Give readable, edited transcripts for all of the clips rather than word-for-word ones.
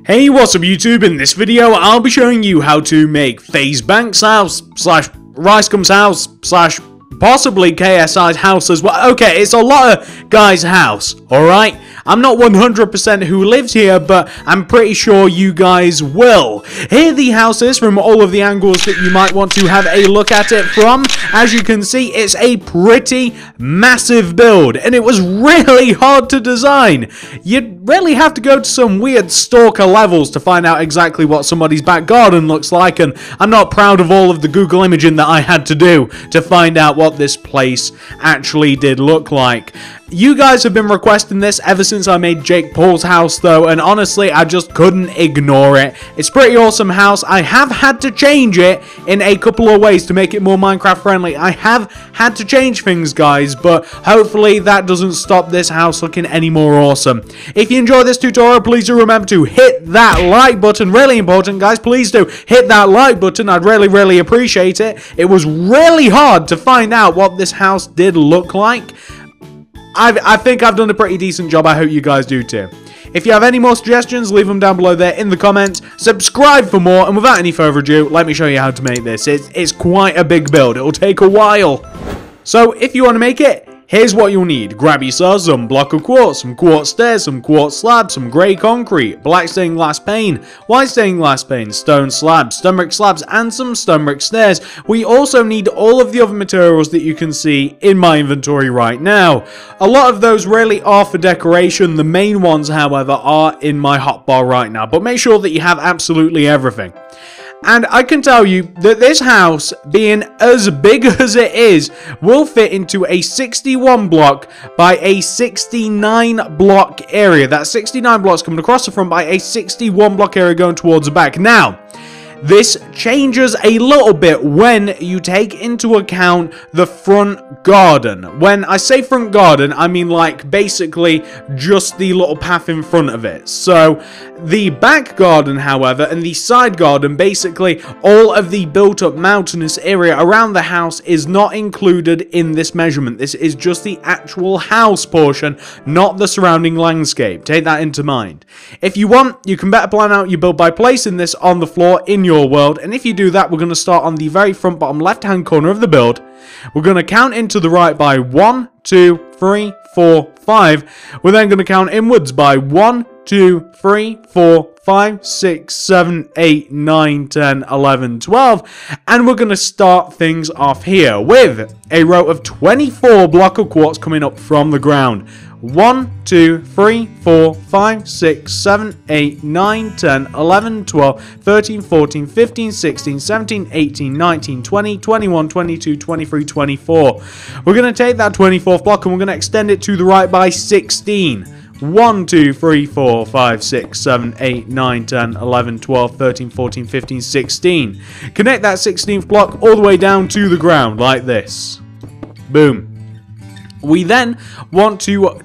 Hey, what's up YouTube? In this video, I'll be showing you how to make Faze Banks house / Ricegums house / possibly KSIs house as well. Okay, it's a lot of guys' house, alright? I'm not 100% who lives here, but I'm pretty sure you guys will. Here are the houses from all of the angles that you might want to have a look at it from. As you can see, it's a pretty massive build, and it was really hard to design. You'd really have to go to some weird stalker levels to find out exactly what somebody's back garden looks like, and I'm not proud of all of the Google imaging that I had to do to find out what this place actually did look like. You guys have been requesting this ever since I made Jake Paul's house though, and honestly I just couldn't ignore it. It's a pretty awesome house. I have had to change it in a couple of ways to make it more Minecraft friendly. I have had to change things, guys, but hopefully that doesn't stop this house looking any more awesome. If you enjoyed this tutorial, please do remember to hit that like button. Really important, guys, please do hit that like button. I'd really appreciate it. It was really hard to find out what this house did look like. I think I've done a pretty decent job. I hope you guys do too. If you have any more suggestions, leave them down below there in the comments. Subscribe for more, and without any further ado, let me show you how to make this. It's quite a big build. It'll take a while. So if you want to make it, here's what you'll need. Grab yourself some block of quartz, some quartz stairs, some quartz slabs, some grey concrete, black stained glass pane, white stained glass pane, stone slabs, stone brick slabs, and some stone brick stairs. We also need all of the other materials that you can see in my inventory right now. A lot of those really are for decoration. The main ones, however, are in my hotbar right now. But make sure that you have absolutely everything. And I can tell you that this house, being as big as it is, will fit into a 61 block by a 69 block area. That's 69 blocks coming across the front by a 61 block area going towards the back. Now, this changes a little bit when you take into account the front garden. When I say front garden, I mean like basically just the little path in front of it. So the back garden, however, and the side garden, basically all of the built up mountainous area around the house is not included in this measurement. This is just the actual house portion, not the surrounding landscape. Take that into mind. If you want, you can better plan out your build by placing this on the floor in your world, and if you do that, we're going to start on the very front bottom left hand corner of the build. We're going to count into the right by 1, 2, 3, 4, 5. We're then going to count inwards by 1, 2, 3, 4, 5, 6, 7, 8, 9, 10, 11, 12. And we're going to start things off here with a row of 24 block of quartz coming up from the ground. 1, 2, 3, 4, 5, 6, 7, 8, 9, 10, 11, 12, 13, 14, 15, 16, 17, 18, 19, 20, 21, 22, 23, 24. We're going to take that 24th block and we're going to extend it to the right by 16. 1, 2, 3, 4, 5, 6, 7, 8, 9, 10, 11, 12, 13, 14, 15, 16. Connect that 16th block all the way down to the ground like this. Boom. We then want to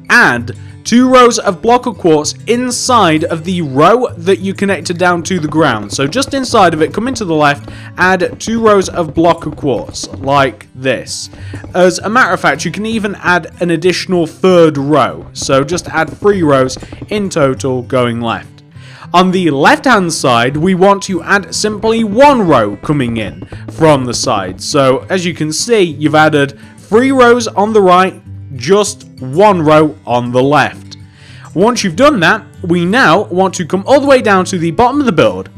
add 2 rows of block of quartz inside of the row that you connected down to the ground. So just inside of it, come into the left, add 2 rows of block of quartz like this. As a matter of fact, you can even add an additional 3rd row. So just add 3 rows in total going left. On the left hand side, we want to add simply 1 row coming in from the side. So as you can see, you've added 3 rows on the right, just 1 row on the left. Once you've done that, we now want to come all the way down to the bottom of the build,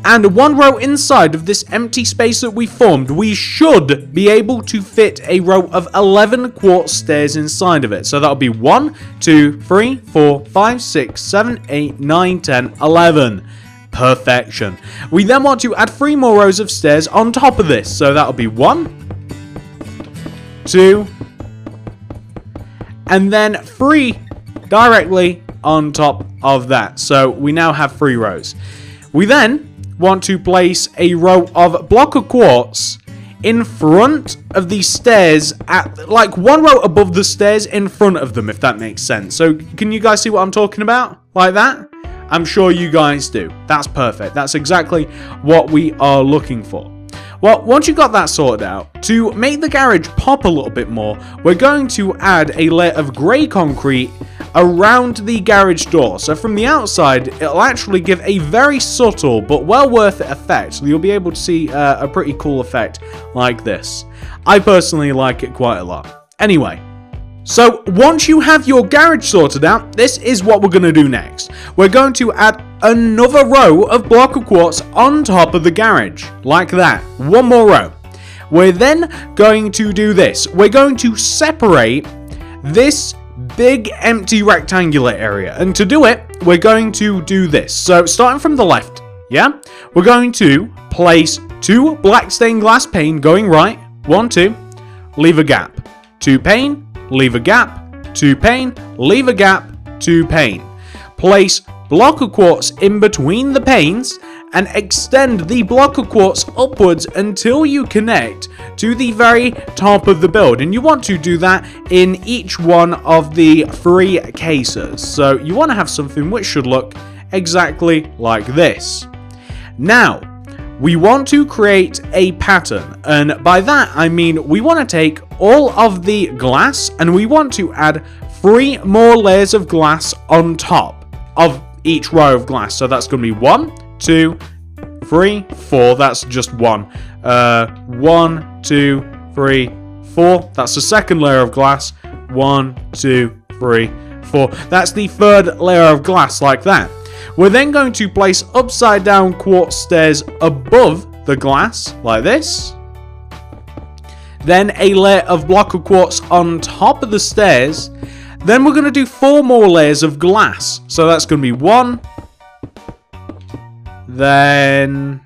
and 1 row inside of this empty space that we formed, we should be able to fit a row of 11 quartz stairs inside of it. So that'll be 1, 2, 3, 4, 5, 6, 7, 8, 9, 10, 11. Perfection. We then want to add 3 more rows of stairs on top of this. So that'll be 1, 2, and then 3 directly on top of that. So we now have 3 rows. We then want to place a row of block of quartz in front of the stairs, at like 1 row above the stairs in front of them, if that makes sense. So can you guys see what I'm talking about? Like that? I'm sure you guys do. That's perfect. That's exactly what we are looking for. Well, once you got that sorted out, to make the garage pop a little bit more, we're going to add a layer of grey concrete around the garage door. So from the outside, it'll actually give a very subtle but well worth it effect. So you'll be able to see a pretty cool effect like this. I personally like it quite a lot. Anyway, so once you have your garage sorted out, this is what we're going to do next. We're going to add another row of block of quartz on top of the garage, like that. One more row. We're then going to do this. We're going to separate this big empty rectangular area, and to do it, we're going to do this. So starting from the left, yeah, we're going to place 2 black stained glass pane going right, 1, 2, leave a gap, 2 pane, leave a gap, 2 pane, leave a gap, 2 pane. Place block of quartz in between the panes and extend the block of quartz upwards until you connect to the very top of the build. And you want to do that in each one of the 3 cases. So you want to have something which should look exactly like this. Now, we want to create a pattern, and by that I mean we want to take all of the glass and we want to add 3 more layers of glass on top of each row of glass. So that's going to be 1, 2, 3, 4. That's just 1. 1, 2, 3, 4. That's the second layer of glass. 1, 2, 3, 4. That's the third layer of glass, like that. We're then going to place upside down quartz stairs above the glass, like this. Then a layer of block of quartz on top of the stairs. Then we're going to do 4 more layers of glass. So that's going to be 1. Then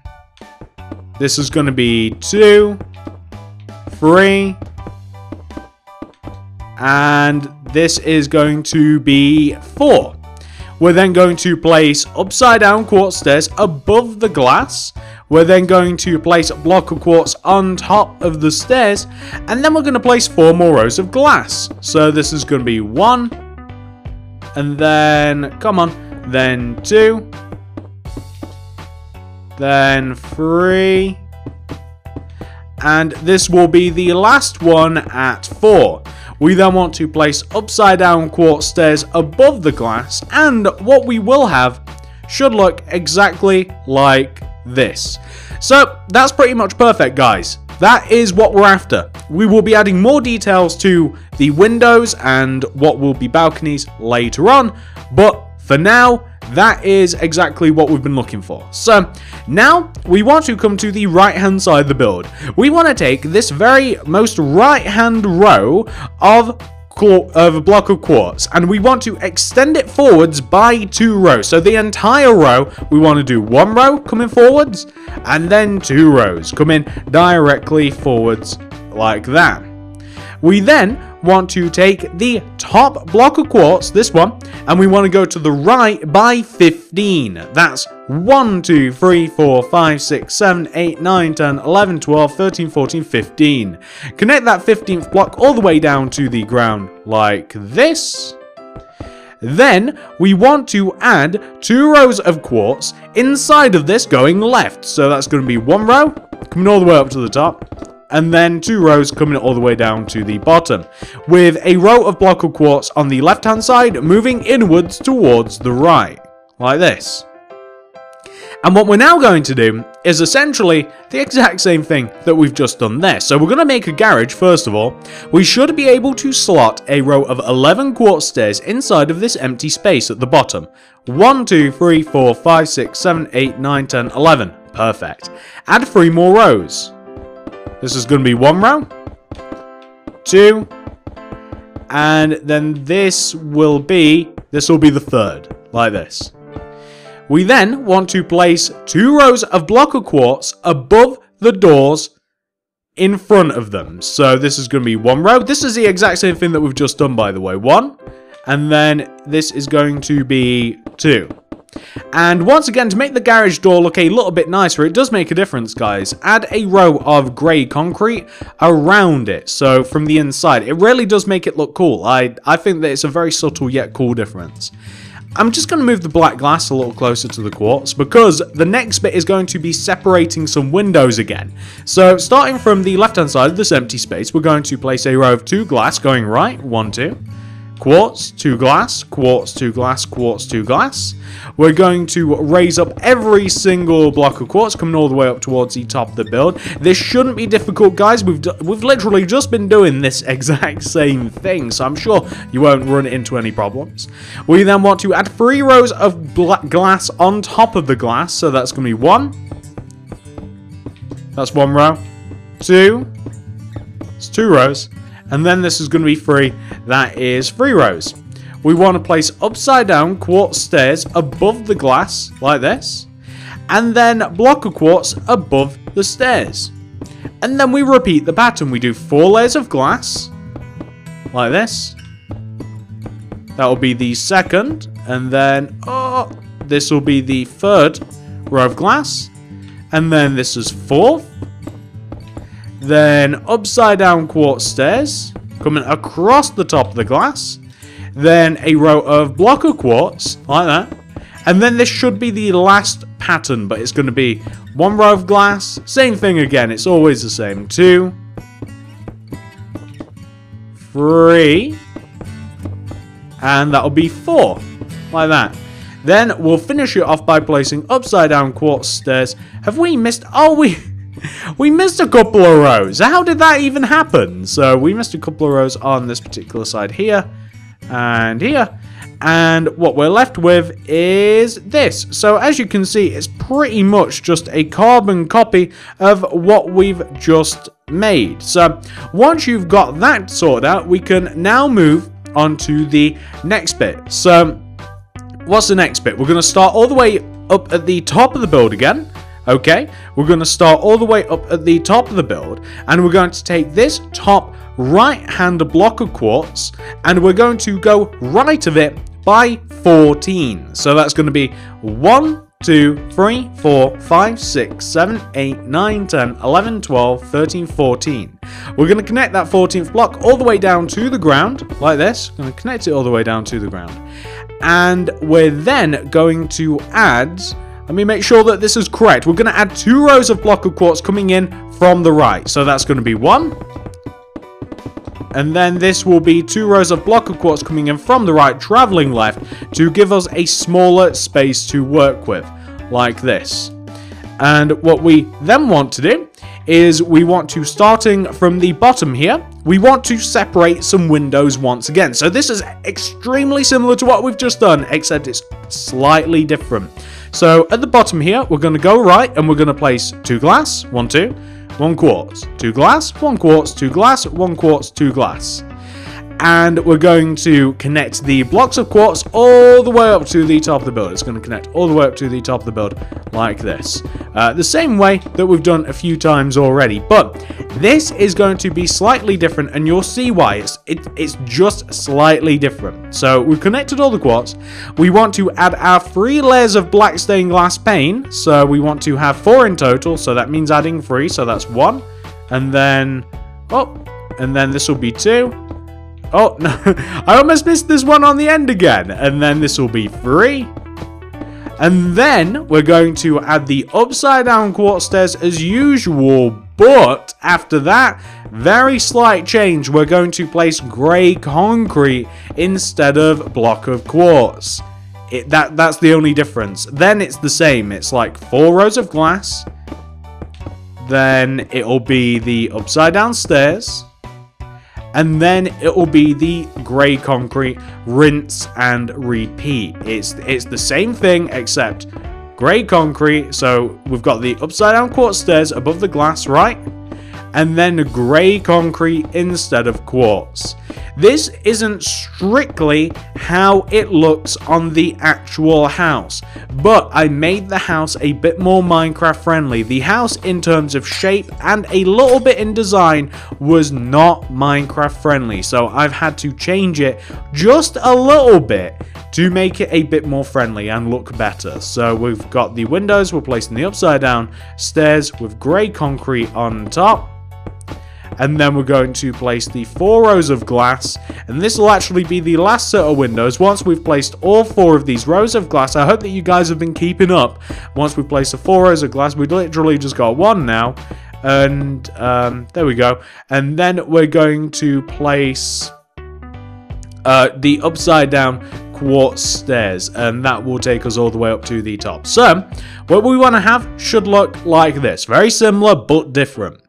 this is going to be 2, 3. And this is going to be 4. We're then going to place upside down quartz stairs above the glass. We're then going to place a block of quartz on top of the stairs. And then we're going to place 4 more rows of glass. So this is going to be 1. And then, come on, then 2. Then 3. And this will be the last one at 4. We then want to place upside down quartz stairs above the glass, and what we will have should look exactly like this. So that's pretty much perfect, guys. That is what we're after. We will be adding more details to the windows and what will be balconies later on, but for now, that is exactly what we've been looking for. So now we want to come to the right hand side of the build. We want to take this very most right hand row of a block of quartz, and we want to extend it forwards by 2 rows. So the entire row, we want to do 1 row coming forwards and then 2 rows coming directly forwards like that. We then want to take the top block of quartz, this one, and we want to go to the right by 15. That's 1, 2, 3, 4, 5, 6, 7, 8, 9, 10, 11, 12, 13, 14, 15. Connect that 15th block all the way down to the ground like this. Then we want to add 2 rows of quartz inside of this going left. So that's going to be 1 row coming all the way up to the top, and then 2 rows coming all the way down to the bottom, with a row of block of quartz on the left hand side moving inwards towards the right, like this. And what we're now going to do is essentially the exact same thing that we've just done there. So we're going to make a garage first of all. We should be able to slot a row of 11 quartz stairs inside of this empty space at the bottom. 1, 2, 3, 4, 5, 6, 7, 8, 9, 10, 11. Perfect. Add 3 more rows. This is going to be 1 row, 2, and then this will be the 3rd, like this. We then want to place 2 rows of block of quartz above the doors in front of them. So this is going to be 1 row. This is the exact same thing that we've just done, by the way. 1, and then this is going to be 2. And once again, to make the garage door look a little bit nicer, it does make a difference, guys. Add a row of grey concrete around it, so from the inside. It really does make it look cool. I think that it's a very subtle yet cool difference. I'm just going to move the black glass a little closer to the quartz because the next bit is going to be separating some windows again. So starting from the left hand side of this empty space, we're going to place a row of 2 glass going right, 1, 2. Quartz, 2 glass, quartz, 2 glass, quartz, 2 glass. We're going to raise up every single block of quartz coming all the way up towards the top of the build. This shouldn't be difficult, guys. We've literally just been doing this exact same thing, so I'm sure you won't run into any problems. We then want to add 3 rows of glass on top of the glass, so that's going to be 1. That's 1 row. 2. It's 2 rows. And then this is going to be 3. That is 3 rows. We want to place upside down quartz stairs above the glass, like this. And then block of quartz above the stairs. And then we repeat the pattern. We do 4 layers of glass, like this. That will be the second. And then, this will be the 3rd row of glass. And then this is 4th. Then upside down quartz stairs coming across the top of the glass. Then a row of block of quartz like that. And then this should be the last pattern, but it's going to be 1 row of glass. Same thing again. It's always the same. 2, 3, and that'll be 4 like that. Then we'll finish it off by placing upside down quartz stairs. Have we missed? Oh, we missed a couple of rows. How did that even happen? So we missed a couple of rows on this particular side here and here. And what we're left with is this. So as you can see, it's pretty much just a carbon copy of what we've just made. So once you've got that sorted out, we can now move on to the next bit. So what's the next bit? We're going to start all the way up at the top of the build again. Okay, we're going to start all the way up at the top of the build, and we're going to take this top right-hand block of quartz, and we're going to go right of it by 14. So that's going to be 1, 2, 3, 4, 5, 6, 7, 8, 9, 10, 11, 12, 13, 14. We're going to connect that 14th block all the way down to the ground, like this. We're going to connect it all the way down to the ground. And we're then going to add... Let me make sure that this is correct. We're going to add 2 rows of block of quartz coming in from the right. So that's going to be 1. And then this will be 2 rows of block of quartz coming in from the right, traveling left, to give us a smaller space to work with, like this. And what we then want to do is we want to, starting from the bottom here, we want to separate some windows once again. So this is extremely similar to what we've just done, except it's slightly different. So at the bottom here, we're going to go right and we're going to place 2 glass, 1, 2, 1 quartz, 2 glass, 1 quartz, 2 glass, 1 quartz, 2 glass. And we're going to connect the blocks of quartz all the way up to the top of the build. It's going to connect all the way up to the top of the build like this. The same way that we've done a few times already. But this is going to be slightly different, and you'll see why. It's just slightly different. So we've connected all the quartz. We want to add our 3 layers of black stained glass pane. So we want to have 4 in total. So that means adding 3. So that's 1. And then... and then this will be 2. Oh, no, I almost missed this one on the end again. And then this will be 3. And then we're going to add the upside down quartz stairs as usual. But after that, very slight change. We're going to place grey concrete instead of block of quartz. That's the only difference. Then it's the same. It's like 4 rows of glass. Then it'll be the upside down stairs. And then it will be the grey concrete, rinse and repeat. It's the same thing except grey concrete. So we've got the upside down quartz stairs above the glass, right? And then grey concrete instead of quartz. This isn't strictly how it looks on the actual house, but I made the house a bit more Minecraft friendly. The house in terms of shape and a little bit in design was not Minecraft friendly, so I've had to change it just a little bit to make it a bit more friendly and look better. So we've got the windows, we're placing the upside down stairs with grey concrete on top. and then we're going to place the 4 rows of glass, and this will actually be the last set of windows. Once we've placed all 4 of these rows of glass, I hope that you guys have been keeping up. Once we place the 4 rows of glass, we literally just got 1 now, and there we go. And then we're going to place the upside down quartz stairs, and that will take us all the way up to the top. So what we want to have should look like this. Very similar but different.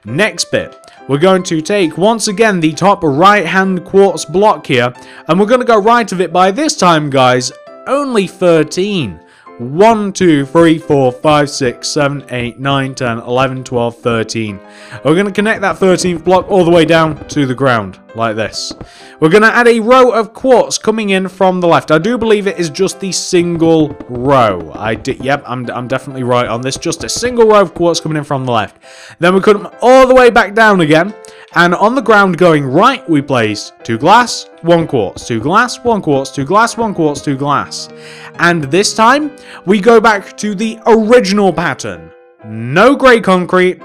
Next bit, we're going to take once again the top right hand quartz block here, and we're going to go right of it by this time, guys, only 13. 1, 2, 3, 4, 5, 6, 7, 8, 9, 10, 11, 12, 13. We're going to connect that 13th block all the way down to the ground, like this. We're going to add a row of quartz coming in from the left. I do believe it is just the single row. Yep, I'm definitely right on this. Just a single row of quartz coming in from the left. Then we come all the way back down again. And on the ground going right, we place 2 glass, 1 quartz, 2 glass, 1 quartz, 2 glass, 1 quartz, 2 glass. And this time, we go back to the original pattern. No grey concrete,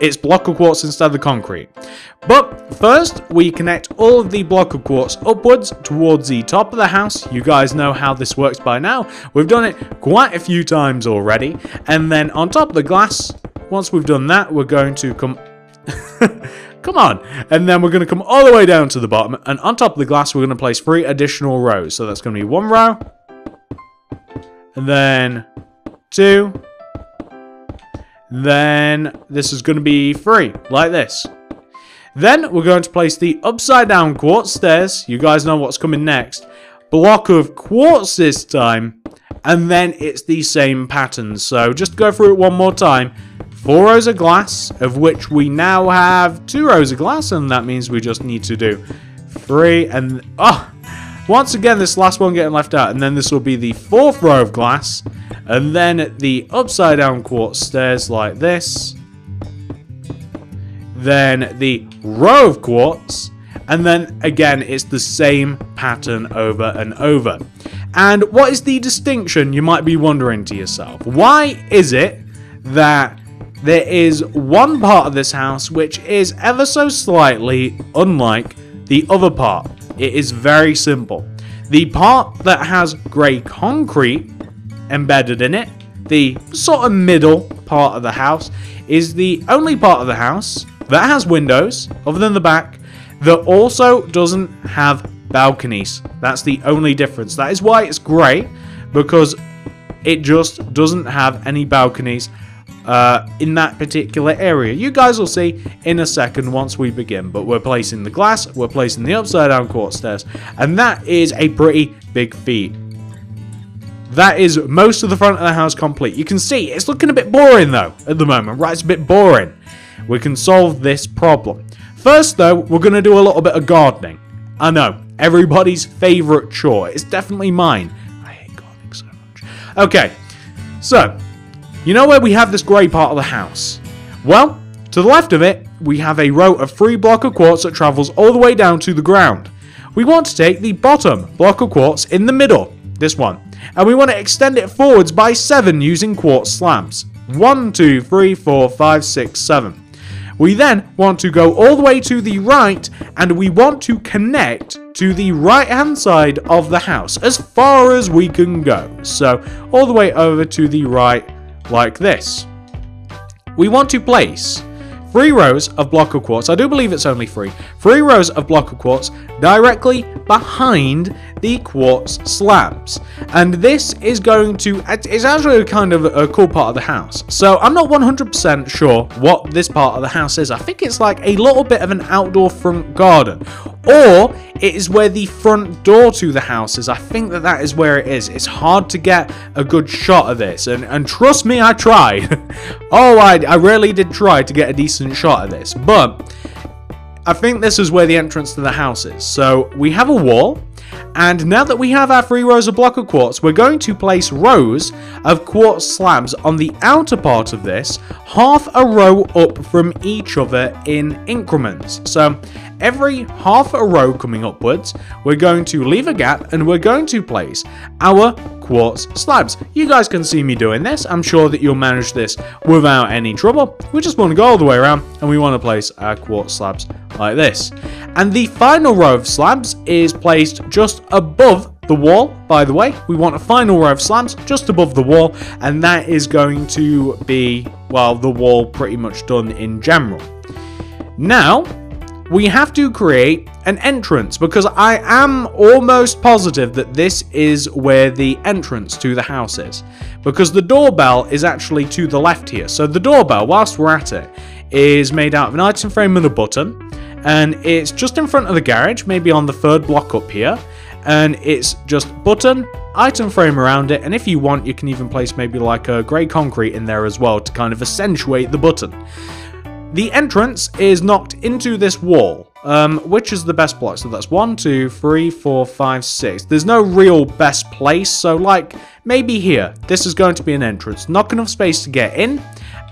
it's block of quartz instead of the concrete. But first, we connect all of the block of quartz upwards towards the top of the house. You guys know how this works by now. We've done it quite a few times already. And then on top of the glass, once we've done that, we're going to come... Come on. And then we're going to come all the way down to the bottom. And on top of the glass, we're going to place 3 additional rows. So that's going to be 1 row. And then 2. Then this is going to be 3, like this. Then we're going to place the upside down quartz stairs. You guys know what's coming next. Block of quartz this time. And then it's the same pattern. So just go through it one more time. 4 rows of glass, of which we now have 2 rows of glass, and that means we just need to do 3, and once again this last one getting left out, and then this will be the 4th row of glass, and then the upside down quartz stairs like this, then the row of quartz, and then again it's the same pattern over and over. And what is the distinction, you might be wondering to yourself? Why is it that there is one part of this house which is ever so slightly unlike the other part? It is very simple. The part that has grey concrete embedded in it, the sort of middle part of the house, is the only part of the house that has windows, other than the back, that also doesn't have balconies. That's the only difference. That is why it's grey, because it just doesn't have any balconies in that particular area. You guys will see in a second once we begin, but we're placing the glass, we're placing the upside down quartz stairs, and that is a pretty big feat. That is most of the front of the house complete. You can see it's looking a bit boring though at the moment, right? It's a bit boring. We can solve this problem. First though, we're going to do a little bit of gardening. I know, everybody's favourite chore. It's definitely mine. I hate gardening so much. Okay, so you know where we have this grey part of the house? Well, to the left of it, we have a row of 3 block of quartz that travels all the way down to the ground. We want to take the bottom block of quartz in the middle, this one, and we want to extend it forwards by 7 using quartz slabs. 1, 2, 3, 4, 5, 6, 7. We then want to go all the way to the right, and we want to connect to the right hand side of the house as far as we can go. So all the way over to the right, like this. We want to place 3 rows of block of quartz. I do believe it's only 3. 3 rows of block of quartz directly behind the quartz slabs. And this is going to, it's actually kind of a cool part of the house. So I'm not 100% sure what this part of the house is. I think it's like a little bit of an outdoor front garden. Or it is where the front door to the house is. I think that is where it is. It's hard to get a good shot of this. And trust me, I tried. Oh, I really did try to get a decent shot of this. But I think this is where the entrance to the house is. So we have a wall. And now that we have our 3 rows of block of quartz, we're going to place rows of quartz slabs on the outer part of this, half a row up from each other in increments. So every half a row coming upwards, we're going to leave a gap and we're going to place our quartz slabs. You guys can see me doing this. I'm sure that you'll manage this without any trouble. We just want to go all the way around and we want to place our quartz slabs like this. And the final row of slabs is placed just above the wall, by the way. We want a final row of slabs just above the wall, and that is going to be, well, the wall pretty much done in general. Now, we have to create an entrance, because I am almost positive that this is where the entrance to the house is, because the doorbell is actually to the left here. So the doorbell, whilst we're at it, is made out of an item frame and a button, and it's just in front of the garage, maybe on the third block up here. And it's just button, item frame around it, and if you want, you can even place maybe like a grey concrete in there as well to kind of accentuate the button. The entrance is knocked into this wall, which is the best block. So that's 1, 2, 3, 4, 5, 6. There's no real best place, so like maybe here, this is going to be an entrance. Not enough space to get in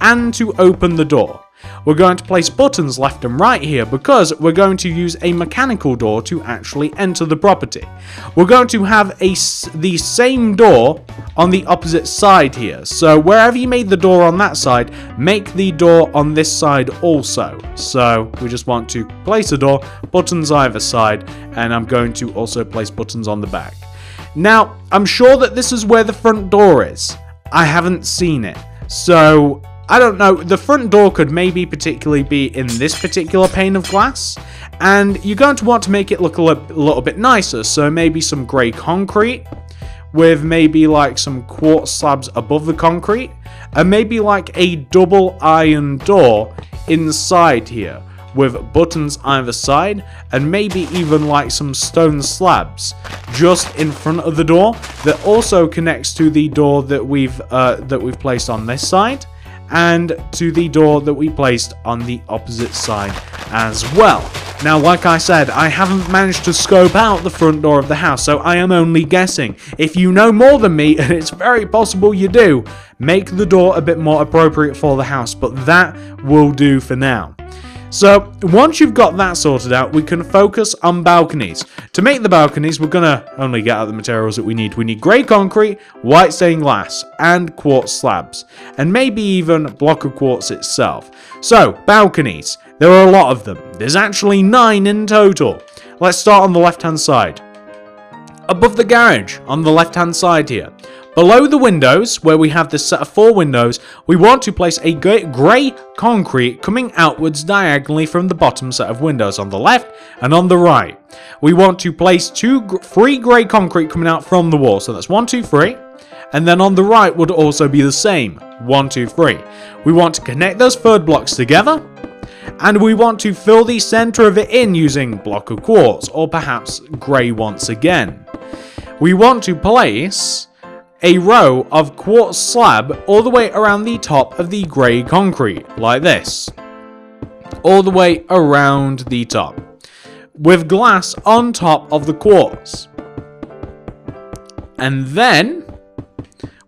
and to open the door. We're going to place buttons left and right here because we're going to use a mechanical door to actually enter the property. We're going to have the same door on the opposite side here. So wherever you made the door on that side, make the door on this side also. So we just want to place a door, buttons either side, and I'm going to also place buttons on the back. Now, I'm sure that this is where the front door is. I haven't seen it. So I don't know, the front door could maybe particularly be in this particular pane of glass, and you're going to want to make it look a little bit nicer, so maybe some grey concrete, with maybe like some quartz slabs above the concrete, and maybe like a double iron door inside here, with buttons either side, and maybe even like some stone slabs just in front of the door, that also connects to the door that we've placed on this side, and to the door that we placed on the opposite side as well. Now, like I said, I haven't managed to scope out the front door of the house, so I am only guessing. If you know more than me, and it's very possible you do, make the door a bit more appropriate for the house, but that will do for now. So, once you've got that sorted out, we can focus on balconies. To make the balconies, we're going to only get out the materials that we need. We need grey concrete, white stained glass, and quartz slabs. And maybe even a block of quartz itself. So, balconies. There are a lot of them. There's actually 9 in total. Let's start on the left-hand side. Above the garage, on the left-hand side here. Below the windows, where we have this set of 4 windows, we want to place a grey concrete coming outwards diagonally from the bottom set of windows on the left and on the right. We want to place 3 grey concrete coming out from the wall. So that's 1, 2, 3. And then on the right would also be the same. 1, 2, 3. We want to connect those third blocks together. And we want to fill the center of it in using block of quartz, or perhaps grey once again. We want to place a row of quartz slab all the way around the top of the grey concrete, like this. All the way around the top, with glass on top of the quartz. And then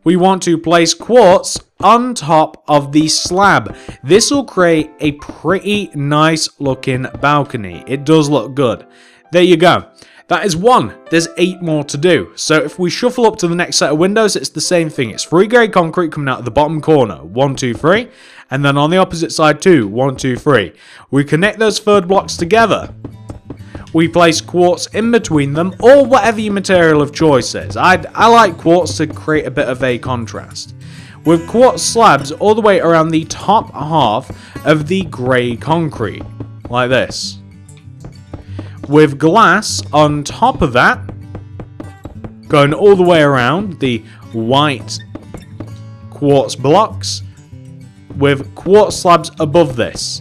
we want to place quartz on top of the slab. This will create a pretty nice looking balcony. It does look good. There you go. That is 1. There's 8 more to do. So if we shuffle up to the next set of windows, it's the same thing. It's 3 grey concrete coming out of the bottom corner. 1, 2, 3. And then on the opposite side, 2. 1, 2, 3. We connect those third blocks together. We place quartz in between them, or whatever your material of choice is. I like quartz to create a bit of a contrast. With quartz slabs all the way around the top half of the grey concrete. Like this. With glass on top of that, going all the way around the white quartz blocks, with quartz slabs above this.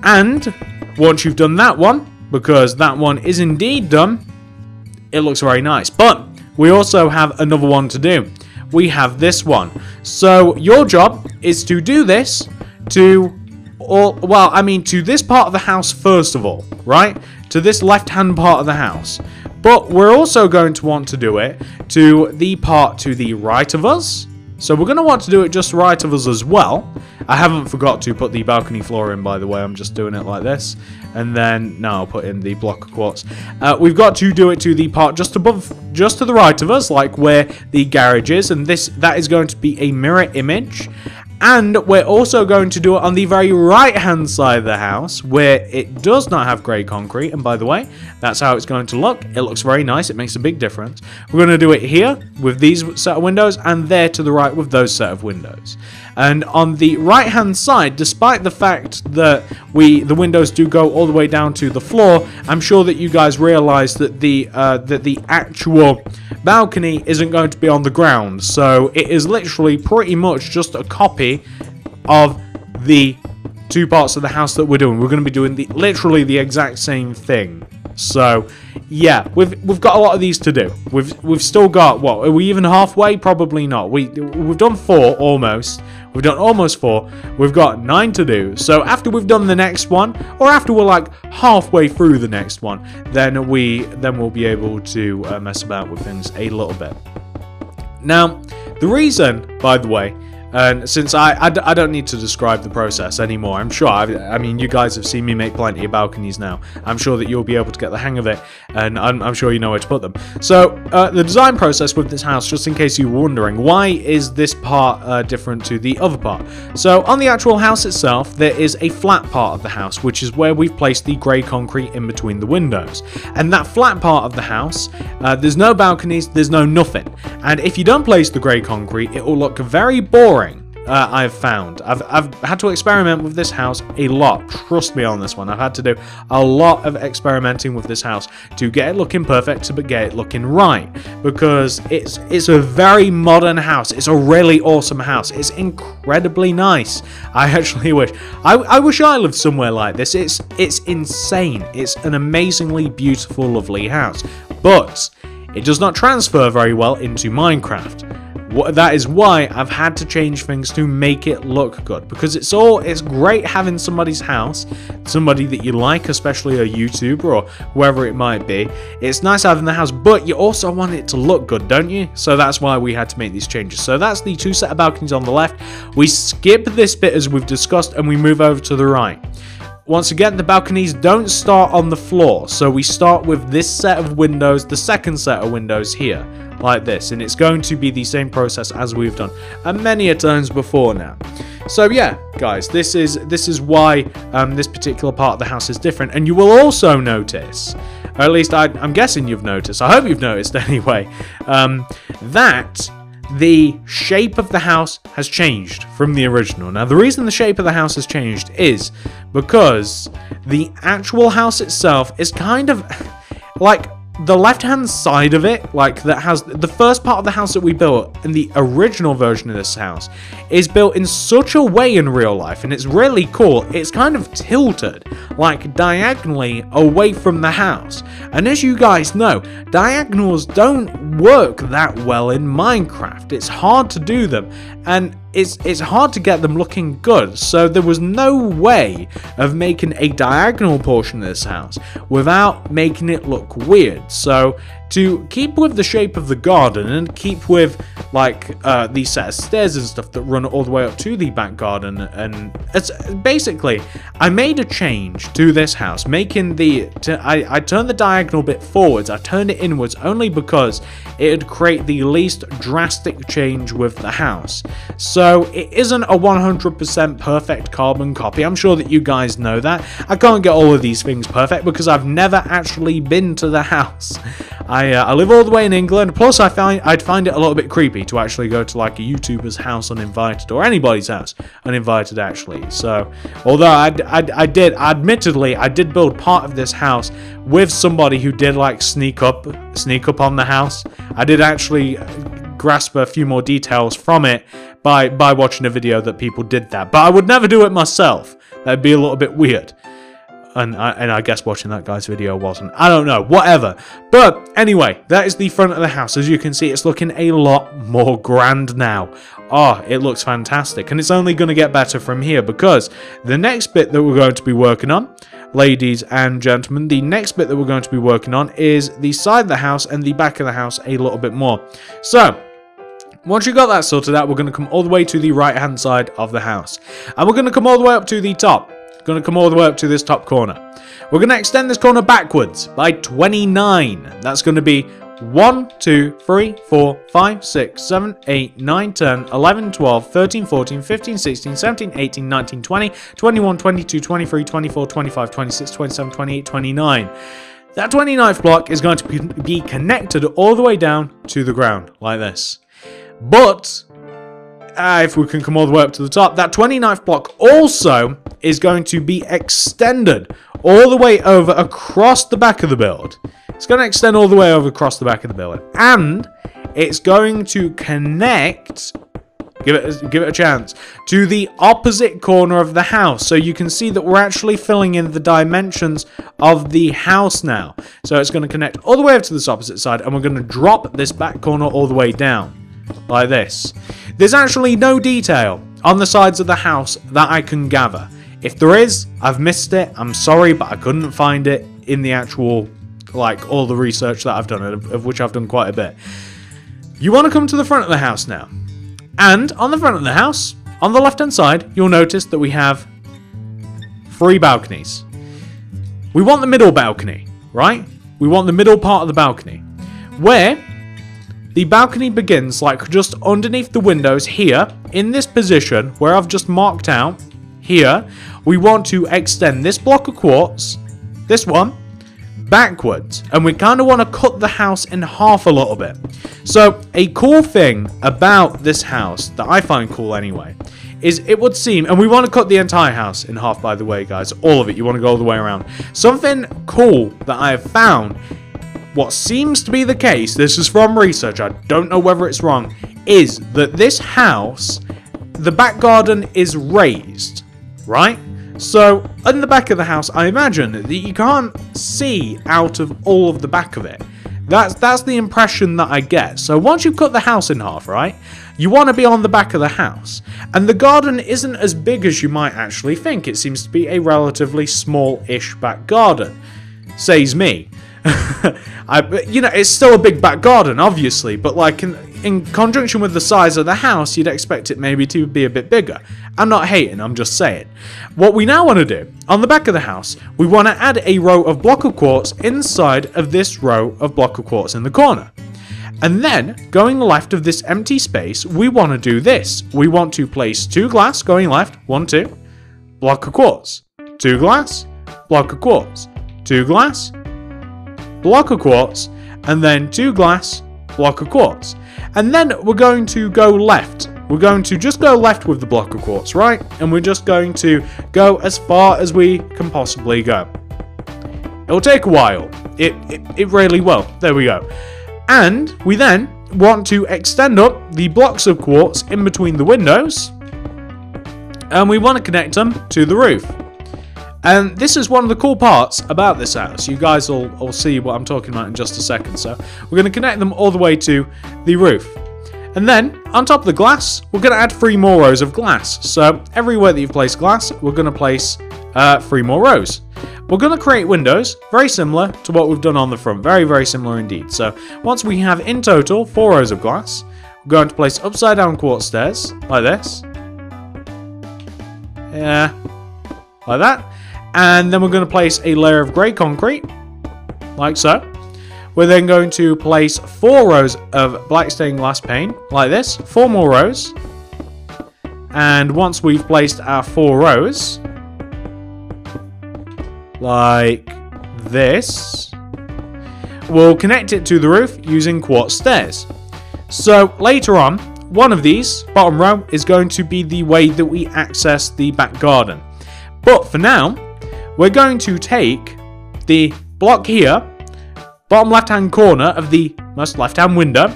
And once you've done that one, because that one is indeed done, it looks very nice. But we also have another one to do. We have this one. So your job is to do this to this part of the house first of all, right? To this left-hand part of the house. But we're also going to want to do it to the part to the right of us, So we're going to want to do it just right of us as well. I haven't forgot to put the balcony floor in, by the way. I'm just doing it like this. And then, now I'll put in the block of quartz. We've got to do it to the part just above, just to the right of us, like where the garage is. And that is going to be a mirror image. And we're also going to do it on the very right-hand side of the house, where it does not have grey concrete. And by the way, that's how it's going to look. It looks very nice. It makes a big difference. We're going to do it here with these set of windows, and there to the right with those set of windows. And on the right-hand side, despite the fact that the windows do go all the way down to the floor, I'm sure that you guys realize that the actual balcony isn't going to be on the ground. So it is literally pretty much just a copy of the two parts of the house that we're doing. We're going to be doing literally the exact same thing. So yeah, we've got a lot of these to do. We've still got, what, are we even halfway? Probably not. We've done 4 almost. We've done almost 4. We've got 9 to do. So after we've done the next one, or after we're like halfway through the next one, then we'll be able to mess about with things a little bit. Now, the reason, by the way, and since I don't need to describe the process anymore, I'm sure, I mean, you guys have seen me make plenty of balconies now. I'm sure that you'll be able to get the hang of it, and I'm sure you know where to put them. So, the design process with this house, just in case you were wondering, why is this part different to the other part? So, on the actual house itself, there is a flat part of the house, which is where we've placed the grey concrete in between the windows. And that flat part of the house, there's no balconies, there's no nothing. And if you don't place the grey concrete, it will look very boring. I've found. I've had to experiment with this house a lot. Trust me on this one. I've had to do a lot of experimenting with this house to get it looking perfect, but get it looking right. Because it's a very modern house. It's a really awesome house. It's incredibly nice. I actually wish. I wish I lived somewhere like this. It's insane. It's an amazingly beautiful, lovely house. But it does not transfer very well into Minecraft. That is why I've had to change things to make it look good, because it's great having somebody's house, somebody that you like, especially a YouTuber or whoever it might be. It's nice having the house, but you also want it to look good, don't you? So that's why we had to make these changes. So that's the 2 set of balconies on the left. We skip this bit as we've discussed, and we move over to the right. Once again, the balconies don't start on the floor, so we start with this set of windows, the second set of windows here, like this, and it's going to be the same process as we've done many a times before now. So yeah, guys, this is why this particular part of the house is different, and you will also notice, or at least I'm guessing you've noticed, I hope you've noticed anyway, that the shape of the house has changed from the original. Now, the reason the shape of the house has changed is because the actual house itself is kind of like the left-hand side of it, like that has the first part of the house that we built in the original version of this house is built in such a way in real life, and it's really cool. It's kind of tilted, like diagonally away from the house. And as you guys know, diagonals don't work that well in Minecraft. It's hard to do them, and it's hard to get them looking good. So there was no way of making a diagonal portion of this house without making it look weird. So to keep with the shape of the garden and keep with like these set of stairs and stuff that run all the way up to the back garden, and it's basically I made a change to this house, making I turned the diagonal bit forwards, I turned it inwards only because it would create the least drastic change with the house. So it isn't a 100% perfect carbon copy. I'm sure that you guys know that. I can't get all of these things perfect because I've never actually been to the house. I live all the way in England, plus I'd find it a little bit creepy to actually go to like a YouTuber's house uninvited, or anybody's house uninvited actually. So although admittedly I did build part of this house with somebody who did like sneak up on the house. I did actually grasp a few more details from it by watching a video that people did that, but I would never do it myself. That'd be a little bit weird. And I guess watching that guy's video wasn't. I don't know, whatever. But anyway, that is the front of the house. As you can see, it's looking a lot more grand now. Oh, it looks fantastic. And it's only going to get better from here, because the next bit that we're going to be working on, ladies and gentlemen, the next bit that we're going to be working on is the side of the house and the back of the house a little bit more. So once you got that sorted out, we're going to come all the way to the right hand side of the house. And we're going to come all the way up to the top. Going to come all the way up to this top corner. We're going to extend this corner backwards by 29. That's going to be 1, 2, 3, 4, 5, 6, 7, 8, 9, 10, 11, 12, 13, 14, 15, 16, 17, 18, 19, 20, 21, 22, 23, 24, 25, 26, 27, 28, 29. That 29th block is going to be connected all the way down to the ground, like this. But, if we can come all the way up to the top, that 29th block also is going to be extended all the way over across the back of the build. It's going to extend all the way over across the back of the building. And it's going to connect, give it a chance, to the opposite corner of the house. So you can see that we're actually filling in the dimensions of the house now. So it's going to connect all the way up to this opposite side, and we're going to drop this back corner all the way down, like this. There's actually no detail on the sides of the house that I can gather. If there is, I've missed it. I'm sorry, but I couldn't find it in the actual, like, all the research that I've done, of which I've done quite a bit. You want to come to the front of the house now. And on the front of the house, on the left-hand side, you'll notice that we have 3 balconies. We want the middle balcony, right? We want the middle part of the balcony, where the balcony begins, like, just underneath the windows here, in this position, where I've just marked out, here. We want to extend this block of quartz, this one, backwards, and we kind of want to cut the house in half a little bit. So a cool thing about this house that I find cool anyway is it would seem, and we want to cut the entire house in half, by the way, guys, all of it. You want to go all the way around. Something cool that I have found, what seems to be the case, this is from research, I don't know whether it's wrong, is that this house, the back garden is raised, right? So, in the back of the house, I imagine that you can't see out of all of the back of it. That's the impression that I get. So once you've cut the house in half, right, you want to be on the back of the house. And the garden isn't as big as you might actually think. It seems to be a relatively small-ish back garden. Says me. You know, it's still a big back garden, obviously, but like in conjunction with the size of the house, you'd expect it maybe to be a bit bigger. I'm not hating, I'm just saying. What we now want to do, on the back of the house, we want to add a row of block of quartz inside of this row of block of quartz in the corner. And then, going left of this empty space, we want to do this. We want to place 2 glass going left, 1, 2, block of quartz, 2 glass, block of quartz, 2 glass, block of quartz, and then 2 glass, block of quartz. And then we're going to go left. We're going to just go left with the block of quartz, right? And we're just going to go as far as we can possibly go. It'll take a while. It really will. There we go. And we then want to extend up the blocks of quartz in between the windows. And we want to connect them to the roof. And this is one of the cool parts about this house. You guys will see what I'm talking about in just a second. So we're going to connect them all the way to the roof. And then, on top of the glass, we're going to add 3 more rows of glass. So everywhere that you've placed glass, we're going to place 3 more rows. We're going to create windows, very similar to what we've done on the front. Very, very similar indeed. So once we have, in total, 4 rows of glass, we're going to place upside down quartz stairs, like this. Yeah, like that. And then we're going to place a layer of grey concrete, like so. We're then going to place 4 rows of black stained glass pane, like this. 4 more rows. And once we've placed our 4 rows, like this, we'll connect it to the roof using quartz stairs. So later on, one of these, bottom row, is going to be the way that we access the back garden. But for now, we're going to take the block here, bottom left-hand corner of the most left-hand window,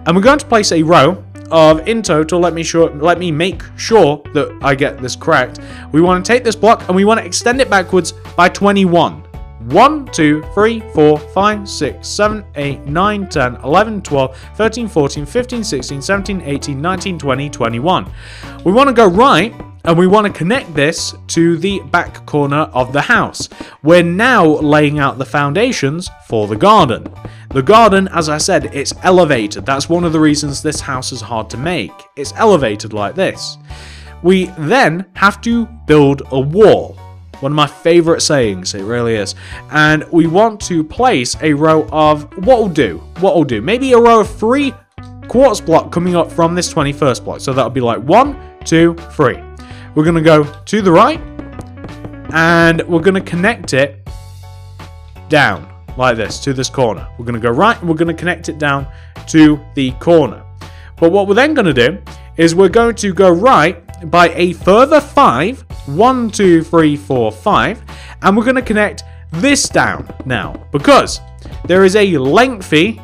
and we're going to place a row of, in total, let me make sure that I get this correct. We want to take this block and we want to extend it backwards by 21. 1, 2, 3, 4, 5, 6, 7, 8, 9, 10, 11, 12, 13, 14, 15, 16, 17, 18, 19, 20, 21. We want to go right, and we want to connect this to the back corner of the house. We're now laying out the foundations for the garden. The garden, as I said, it's elevated. That's one of the reasons this house is hard to make. It's elevated like this. We then have to build a wall. One of my favorite sayings, it really is. And we want to place a row of, what will do, maybe a row of 3 quartz block coming up from this 21st block. So that'll be like 1, 2, 3. We're going to go to the right, and we're going to connect it down like this to this corner. We're going to go right, and we're going to connect it down to the corner. But what we're then going to do is we're going to go right by a further 5, 1, 2, 3, 4, 5, and we're going to connect this down now, because there is a lengthy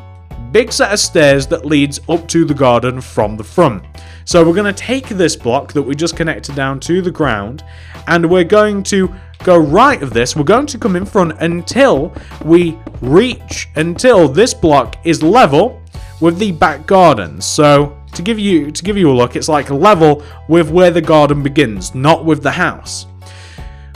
big set of stairs that leads up to the garden from the front. So we're going to take this block that we just connected down to the ground, and we're going to go right of this. We're going to come in front until this block is level with the back garden. So to give you a look, it's like level with where the garden begins, not with the house.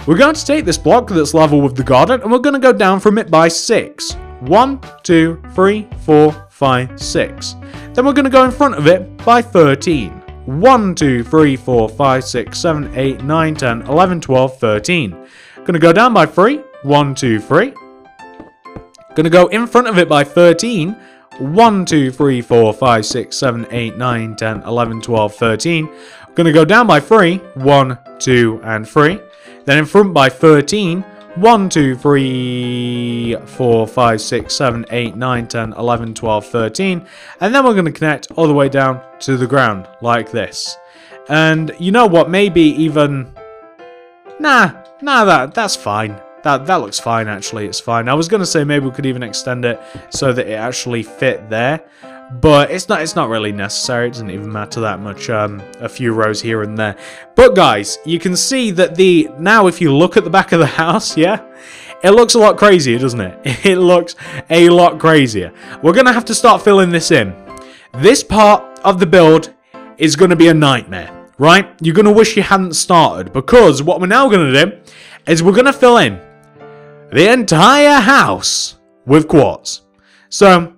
We're going to take this block that's level with the garden, and we're going to go down from it by 6. 1, 2, 3, 4, 5, 6. Then we're going to go in front of it by 13. 1, 2, 3, 4, 5, 6, 7, 8, 9, 10, 11, 12, 13. Going to go down by 3. 1, 2, 3. Going to go in front of it by 13. 1, 2, 3, 4, 5, 6, 7, 8, 9, 10, 11, 12, 13. Going to go down by 3. 1, 2, and 3. Then in front by 13. 1, 2, 3, 4, 5, 6, 7, 8, 9, 10, 11, 12, 13. And then we're going to connect all the way down to the ground like this. And you know what? Maybe even... that's fine. That looks fine, actually. It's fine. I was going to say maybe we could even extend it so that it actually fit there. But it's not really necessary. It doesn't even matter that much. A few rows here and there. But guys, you can see that now if you look at the back of the house, yeah, it looks a lot crazier, doesn't it? It looks a lot crazier. We're going to have to start filling this in. This part of the build is going to be a nightmare, right? You're going to wish you hadn't started, because what we're now going to do is we're going to fill in the entire house with quartz. So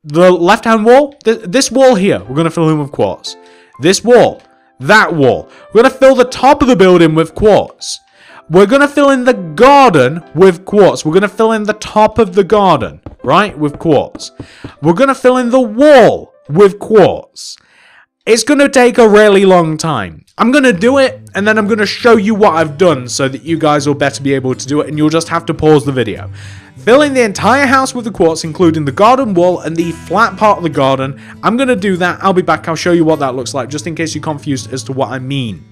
the left-hand wall, this wall here, we're going to fill in with quartz. This wall, that wall. We're going to fill the top of the building with quartz. We're going to fill in the garden with quartz. We're going to fill in the top of the garden, right, with quartz. We're going to fill in the wall with quartz. It's going to take a really long time. I'm going to do it, and then I'm going to show you what I've done so that you guys will better be able to do it, and you'll just have to pause the video. Filling the entire house with the quartz, including the garden wall and the flat part of the garden. I'm going to do that. I'll be back. I'll show you what that looks like, just in case you're confused as to what I mean.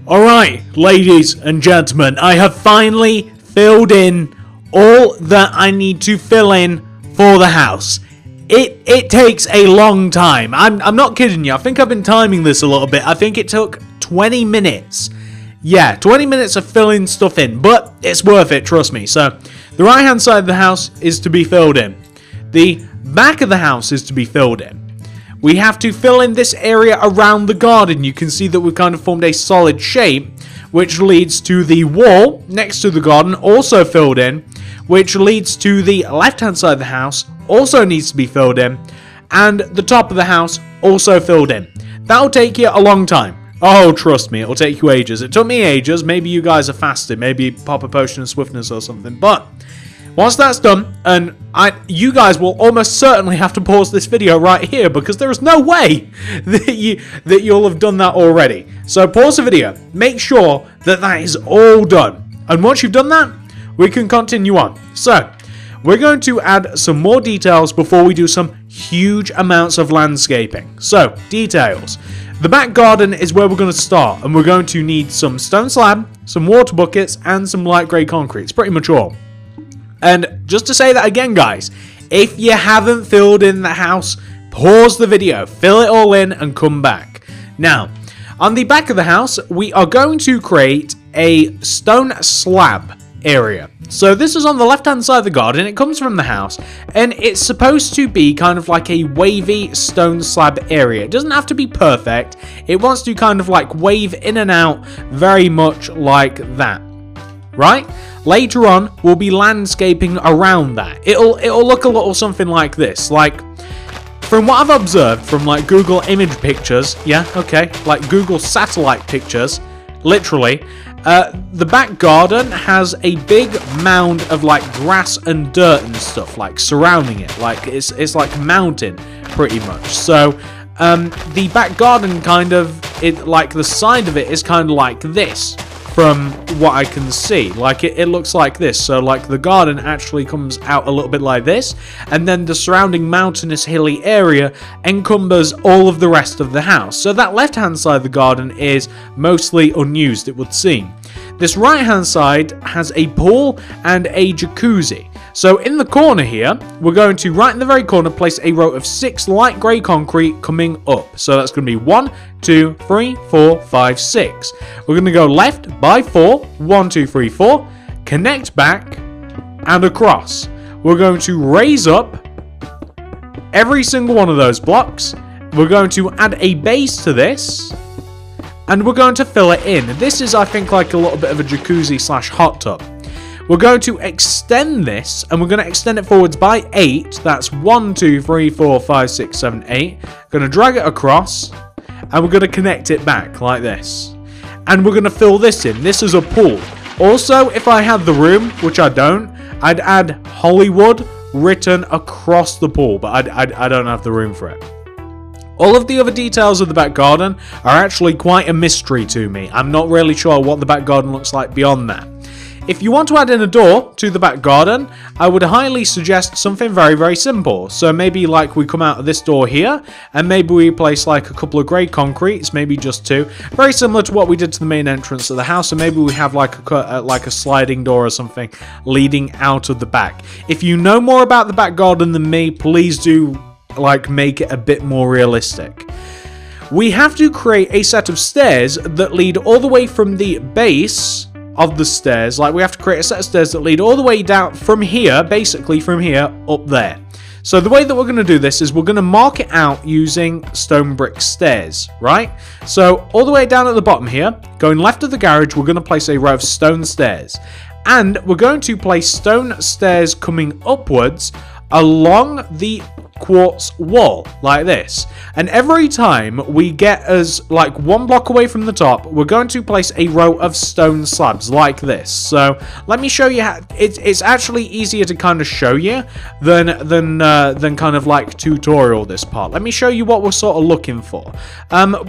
Alright, ladies and gentlemen, I have finally filled in all that I need to fill in for the house. It takes a long time. I'm not kidding you. I think I've been timing this a little bit. I think it took 20 minutes. Yeah, 20 minutes of filling stuff in, but it's worth it, trust me. So, the right-hand side of the house is to be filled in. The back of the house is to be filled in. We have to fill in this area around the garden. You can see that we've kind of formed a solid shape, which leads to the wall next to the garden, also filled in, which leads to the left-hand side of the house, also needs to be filled in, and the top of the house, also filled in. That'll take you a long time. Oh, trust me, it'll take you ages. It took me ages. Maybe you guys are faster. Maybe pop a potion of swiftness or something. But once that's done, and you guys will almost certainly have to pause this video right here, because there is no way that you'll have done that already. So pause the video. Make sure that that is all done. And once you've done that, we can continue on. So we're going to add some more details before we do some huge amounts of landscaping. So, details. The back garden is where we're going to start, and we're going to need some stone slab, some water buckets, and some light grey concrete. It's pretty much all. And just to say that again, guys, if you haven't filled in the house, pause the video, fill it all in, and come back. Now, on the back of the house, we are going to create a stone slab area. So this is on the left hand side of the garden. It comes from the house, and it's supposed to be kind of like a wavy stone slab area. It doesn't have to be perfect. It wants to kind of like wave in and out very much like that, right? Later on, we'll be landscaping around that. It'll look a little something like this. Like, from what I've observed from like Google image pictures, yeah, okay, like Google satellite pictures, literally, the back garden has a big mound of like grass and dirt and stuff like surrounding it. Like it's like a mountain pretty much. So the back garden kind of, like the side of it is kind of like this. From what I can see, like it looks like this. So like the garden actually comes out a little bit like this, and then the surrounding mountainous hilly area encumbers all of the rest of the house. So that left hand side of the garden is mostly unused, it would seem. This right hand side has a pool and a jacuzzi. So in the corner here, we're going to, right in the very corner, place a row of 6 light grey concrete coming up. So that's going to be 1, 2, 3, 4, 5, 6. We're going to go left by 4, 1, 2, 3, 4, connect back, and across. We're going to raise up every single one of those blocks. We're going to add a base to this, and we're going to fill it in. This is, I think, like a little bit of a jacuzzi slash hot tub. We're going to extend this, and we're going to extend it forwards by 8. That's 1, 2, 3, 4, 5, 6, 7, 8. Going to drag it across, and we're going to connect it back like this. And we're going to fill this in. This is a pool. Also, if I had the room, which I don't, I'd add Hollywood written across the pool, but I don't have the room for it. All of the other details of the back garden are actually quite a mystery to me. I'm not really sure what the back garden looks like beyond that. If you want to add in a door to the back garden, I would highly suggest something very, very simple. So maybe like we come out of this door here, and maybe we place like a couple of grey concretes, maybe just 2. Very similar to what we did to the main entrance of the house, and maybe we have like a sliding door or something leading out of the back. If you know more about the back garden than me, please do like make it a bit more realistic. We have to create a set of stairs that lead all the way from the base of the stairs. Like we have to create a set of stairs that lead all the way down from here, basically from here up there. So the way that we're going to do this is we're going to mark it out using stone brick stairs, right? So all the way down at the bottom here, going left of the garage, we're going to place a row of stone stairs. And we're going to place stone stairs coming upwards along the quartz wall like this, and every time we get us like 1 block away from the top, we're going to place a row of stone slabs like this. So let me show you how it's actually easier to kind of show you than kind of like tutorial this part. Let me show you what we're sort of looking for.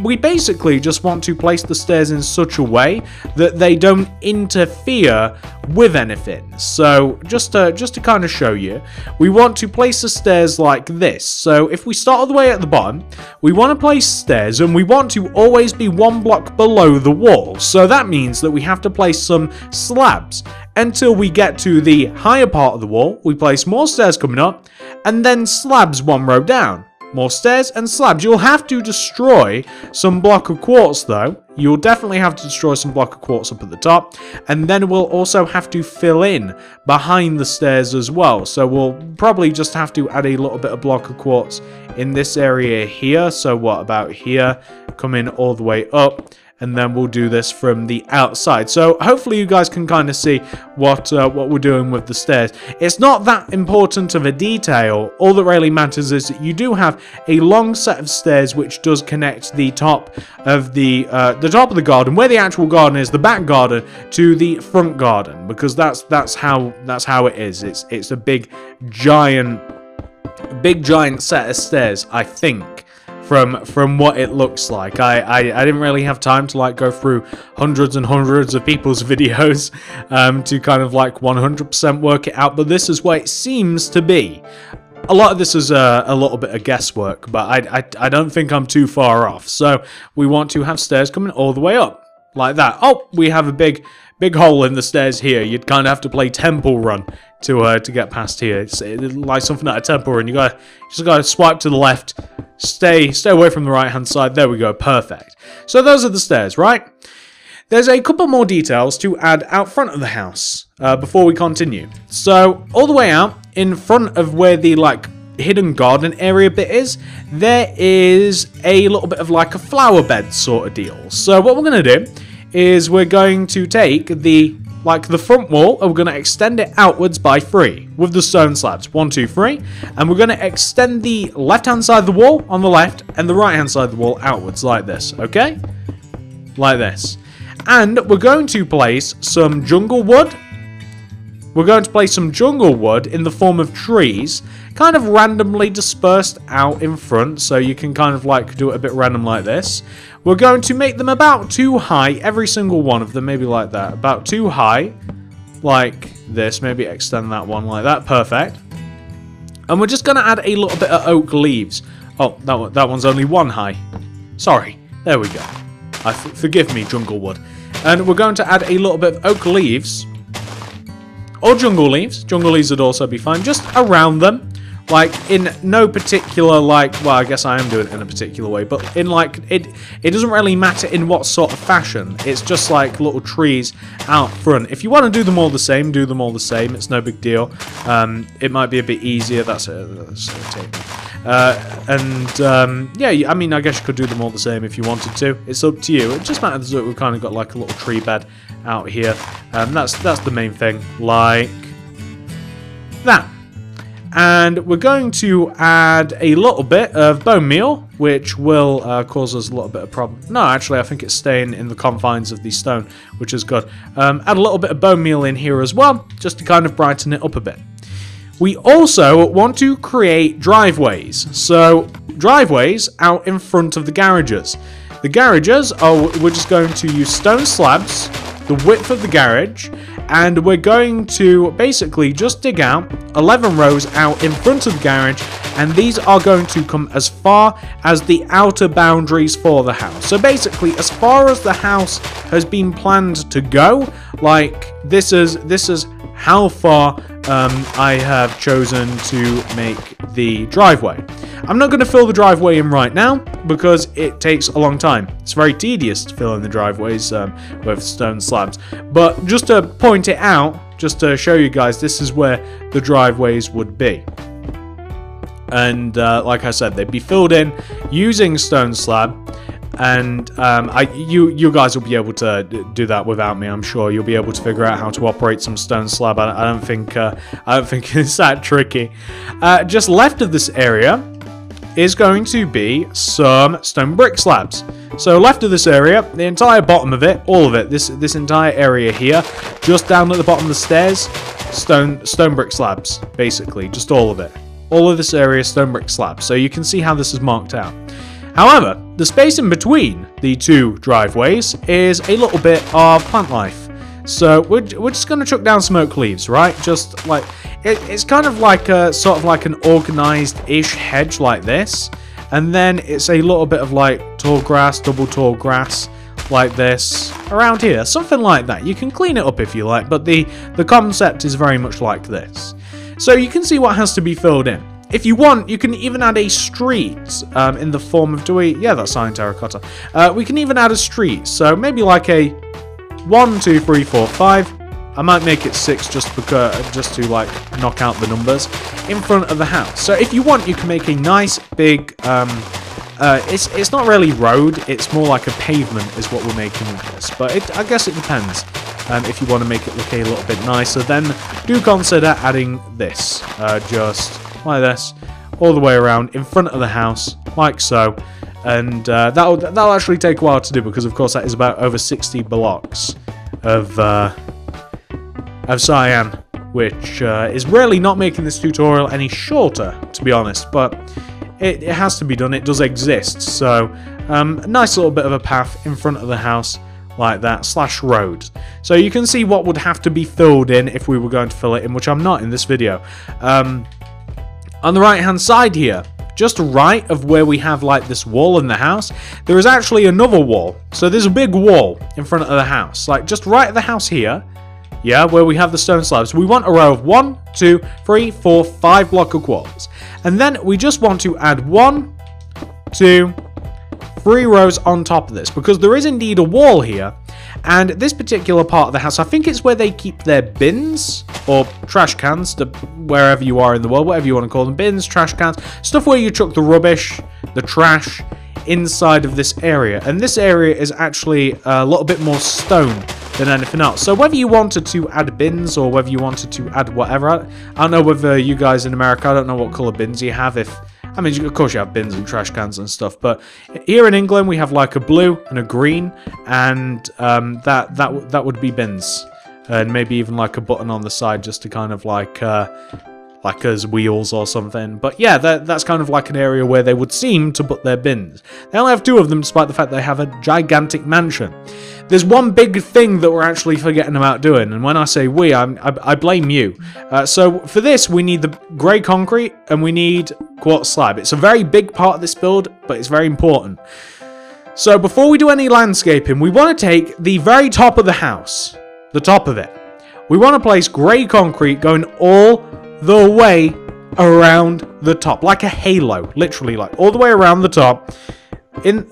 We basically just want to place the stairs in such a way that they don't interfere with anything. So just to kind of show you, we want to place the stairs like this. So if we start all the way at the bottom, we want to place stairs, and we want to always be 1 block below the wall. So that means that we have to place some slabs until we get to the higher part of the wall. We place more stairs coming up, and then slabs 1 row down. More stairs and slabs. You'll have to destroy some block of quartz though. You'll definitely have to destroy some block of quartz up at the top. And then we'll also have to fill in behind the stairs as well. So we'll probably just have to add a little bit of block of quartz in this area here. So what about here? Come in all the way up. And then we'll do this from the outside. So hopefully you guys can kind of see what we're doing with the stairs. It's not that important of a detail. All that really matters is that you do have a long set of stairs which does connect the top of the top of the garden, where the actual garden is, the back garden, to the front garden, because that's how it is. It's a big giant set of stairs, I think. From what it looks like. I didn't really have time to like go through hundreds and hundreds of people's videos to kind of like 100% work it out, but this is what it seems to be. A lot of this is a little bit of guesswork, but I don't think I'm too far off. So we want to have stairs coming all the way up like that. Oh, we have a big hole in the stairs here. You'd kind of have to play Temple Run to get past here. It's like something at a Temple Run. You just gotta swipe to the left, stay away from the right hand side. There we go, perfect. So those are the stairs, right? There's a couple more details to add out front of the house before we continue. So all the way out in front of where the like hidden garden area bit is, there is a little bit of like a flower bed sort of deal. So what we're gonna do is we're going to take the like the front wall, and we're going to extend it outwards by 3 with the stone slabs. 1, 2, 3. And we're going to extend the left-hand side of the wall on the left and the right-hand side of the wall outwards like this, okay? Like this. And we're going to place some jungle wood. We're going to place some jungle wood in the form of trees, kind of randomly dispersed out in front, so you can kind of like do it a bit random like this. We're going to make them about 2 high, every single one of them, maybe like that. About 2 high, like this. Maybe extend that one like that. Perfect. And we're just going to add a little bit of oak leaves. Oh, that one's only 1 high. Sorry. There we go. Forgive me, jungle wood. And we're going to add a little bit of oak leaves. Or jungle leaves. Jungle leaves would also be fine. Just around them. Like, in no particular, like, well, I guess I am doing it in a particular way, but in, like, it doesn't really matter in what sort of fashion. It's just, like, little trees out front. If you want to do them all the same, do them all the same. It's no big deal. It might be a bit easier. That's a tape. Yeah, I mean, I guess you could do them all the same if you wanted to. It's up to you. It just matters that we've kind of got, like, a little tree bed out here. That's the main thing. Like that. And we're going to add a little bit of bone meal, which will cause us a little bit of problem. No, actually, I think it's staying in the confines of the stone, which is good. Add a little bit of bone meal in here as well, just to kind of brighten it up a bit. We also want to create driveways. So, driveways out in front of the garages. The garages, we're just going to use stone slabs, the width of the garage, and we're going to basically just dig out 11 rows out in front of the garage, and these are going to come as far as the outer boundaries for the house. So basically, as far as the house has been planned to go, like this is how far I have chosen to make the driveway. I'm not going to fill the driveway in right now because it takes a long time. It's very tedious to fill in the driveways with stone slabs. But just to point it out, just to show you guys, this is where the driveways would be. And like I said, they'd be filled in using stone slab. And you guys will be able to do that without me. I'm sure you'll be able to figure out how to operate some stone slab. I don't think it's that tricky. Just left of this area is going to be some stone brick slabs. So left of this area, the entire bottom of it, all of it, this entire area here, just down at the bottom of the stairs, stone brick slabs, basically, just all of it. All of this area, stone brick slabs. So you can see how this is marked out. However, the space in between the 2 driveways is a little bit of plant life. So we're just going to chuck down some oak leaves, right? Just like, it's kind of like a, sort of like an organized-ish hedge like this. And then it's a little bit of like tall grass, double tall grass like this around here. Something like that. You can clean it up if you like, but the concept is very much like this. So you can see what has to be filled in. If you want, you can even add a street in the form of, yeah, that's iron terracotta. We can even add a street, so maybe like a 1, 2, 3, 4, 5. I might make it 6 just to like knock out the numbers in front of the house. So if you want, you can make a nice big. It's not really road. It's more like a pavement is what we're making with this. But I guess it depends. If you want to make it look a little bit nicer, then do consider adding this. Just like this, all the way around in front of the house, like so. And that'll actually take a while to do because, of course, that is about over 60 blocks of cyan, which is really not making this tutorial any shorter, to be honest. But it has to be done. It does exist. So a nice little bit of a path in front of the house like that, / road. So you can see what would have to be filled in if we were going to fill it in, which I'm not in this video. On the right hand side here, just right of where we have like this wall in the house, there is actually another wall. So there's a big wall in front of the house, like just right at the house here, yeah, where we have the stone slabs. We want a row of 1, 2, 3, 4, 5 block of walls. And then we just want to add 1, 2, 3 rows on top of this, because there is indeed a wall here. And this particular part of the house, I think it's where they keep their bins or trash cans, wherever you are in the world, whatever you want to call them, bins, trash cans, stuff where you chuck the rubbish, the trash inside of this area. And this area is actually a little bit more stone than anything else. So whether you wanted to add bins or whether you wanted to add whatever, I don't know whether you guys in America, I don't know what color bins you have. I mean, of course you have bins and trash cans and stuff, but here in England we have like a blue and a green, and that would be bins, and maybe even like a button on the side just to kind of like as wheels or something. But yeah, that's kind of like an area where they would seem to put their bins. They only have 2 of them despite the fact they have a gigantic mansion. There's one big thing that we're actually forgetting about doing, and when I say we, I blame you. So for this, we need the grey concrete and we need quartz slab. It's a very big part of this build, but it's very important. So before we do any landscaping, we want to take the very top of the house, the top of it. We want to place grey concrete going all the way around the top, like a halo, literally, like all the way around the top, in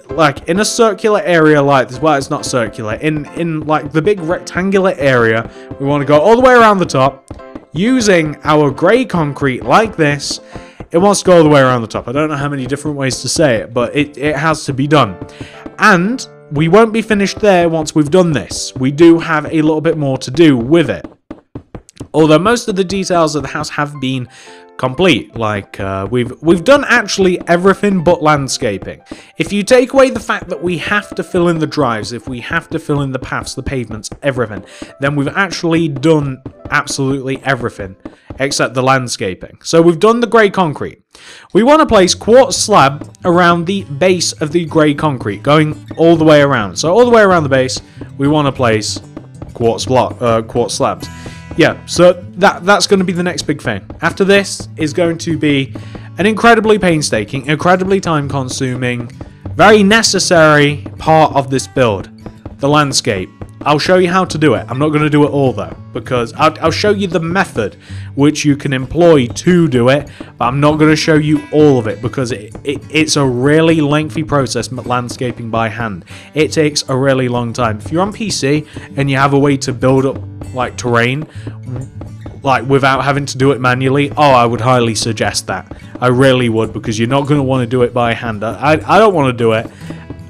a circular area like this. Well, it's not circular, in like the big rectangular area. We want to go all the way around the top using our grey concrete like this. It wants to go all the way around the top. I don't know how many different ways to say it, but it has to be done. And we won't be finished there once we've done this. We do have a little bit more to do with it. Although most of the details of the house have been complete, like we've done actually everything but landscaping. If you take away the fact that we have to fill in the drives, if we have to fill in the paths, the pavements, everything, then we've actually done absolutely everything except the landscaping. So we've done the grey concrete. We want to place quartz slab around the base of the grey concrete, going all the way around. So all the way around the base, we want to place quartz slabs. Yeah, so that's going to be the next big thing. After this is going to be an incredibly painstaking, incredibly time-consuming, very necessary part of this build, the landscape. I'll show you how to do it. I'm not going to do it all though, because I'll show you the method which you can employ to do it, but I'm not going to show you all of it because it's a really lengthy process, landscaping by hand. It takes a really long time. If you're on PC and you have a way to build up like terrain, like without having to do it manually, I would highly suggest that. I really would, because you're not going to want to do it by hand. I don't want to do it,